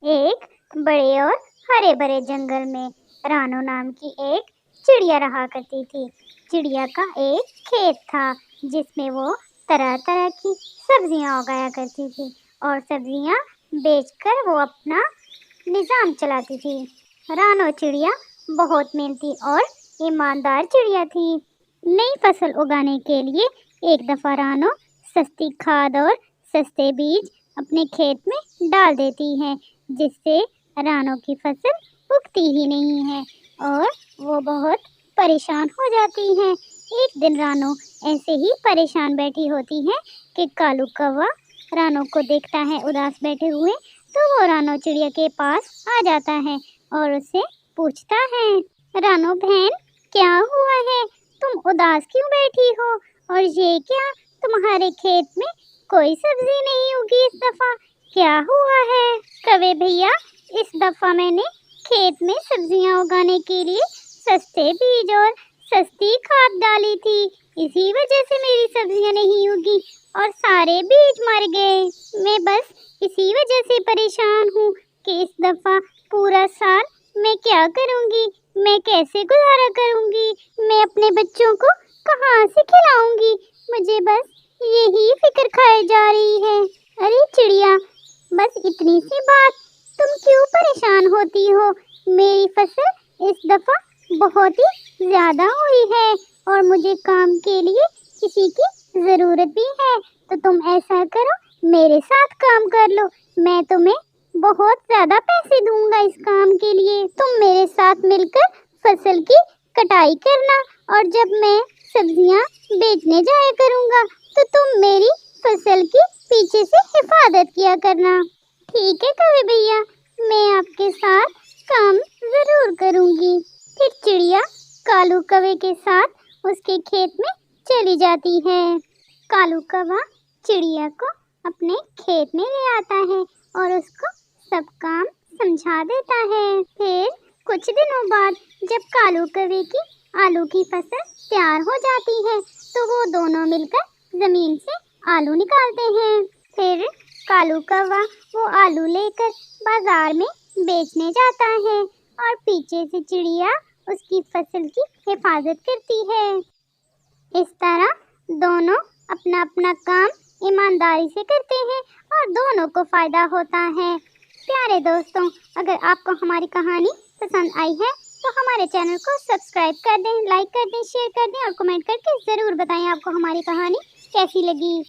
एक बड़े और हरे भरे जंगल में रानो नाम की एक चिड़िया रहा करती थी। चिड़िया का एक खेत था जिसमें वो तरह तरह की सब्जियां उगाया करती थी और सब्जियां बेचकर वो अपना निजाम चलाती थी। रानो चिड़िया बहुत मेहनती और ईमानदार चिड़िया थी। नई फसल उगाने के लिए एक दफा रानो सस्ती खाद और सस्ते बीज अपने खेत में डाल देती है, जिससे रानो की फसल उगती ही नहीं है और वो बहुत परेशान हो जाती है। एक दिन रानो ऐसे ही परेशान बैठी होती है कि कालू कौवा रानो को देखता है उदास बैठे हुए, तो वो रानो चिड़िया के पास आ जाता है और उससे पूछता है, रानो बहन क्या हुआ है, तुम उदास क्यों बैठी हो? और ये क्या, तुम्हारे खेत में कोई सब्जी नहीं उगी इस दफा, क्या हुआ है? कौवे भैया, इस दफा मैंने खेत में सब्जियां उगाने के लिए सस्ते बीज और सस्ती खाद डाली थी, इसी वजह से मेरी सब्जियां नहीं उगी और सारे बीज मर गए। मैं बस इसी वजह से परेशान हूँ कि इस दफा पूरा साल मैं क्या करूँगी, मैं कैसे गुजारा करूँगी, मैं अपने बच्चों को कहाँ से खिलाऊंगी, मुझे बस यही फिक्र खाई जा रही है। अरे चिड़िया, बस इतनी सी बात, तुम क्यों परेशान होती हो? मेरी फसल इस दफा बहुत ही ज्यादा हुई है और मुझे काम के लिए किसी की जरूरत भी है, तो तुम ऐसा करो, मेरे साथ काम कर लो, मैं तुम्हें बहुत ज्यादा पैसे दूंगा इस काम के लिए। तुम मेरे साथ मिलकर फसल की कटाई करना और जब मैं सब्जियां बेचने जाया करूंगा तो तुम मेरी फसल की पीछे से हिफाजत किया करना। ठीक है कौवे भैया, मैं आपके साथ काम जरूर करूंगी। फिर चिड़िया कालू कौवे के साथ उसके खेत में चली जाती है। कालू कौवा चिड़िया को अपने खेत में ले आता है और उसको सब काम समझा देता है। फिर कुछ दिनों बाद जब कालू कौवे की आलू की फसल तैयार हो जाती है तो वो दोनों मिलकर जमीन से आलू निकालते हैं। फिर कालू कौवा वो आलू लेकर बाजार में बेचने जाता है और पीछे से चिड़िया उसकी फसल की हिफाजत करती है। इस तरह दोनों अपना अपना काम ईमानदारी से करते हैं और दोनों को फायदा होता है। प्यारे दोस्तों, अगर आपको हमारी कहानी पसंद आई है तो हमारे चैनल को सब्सक्राइब कर दें, लाइक कर दें, शेयर कर दें और कमेंट करके ज़रूर बताएं आपको हमारी कहानी कैसी लगी।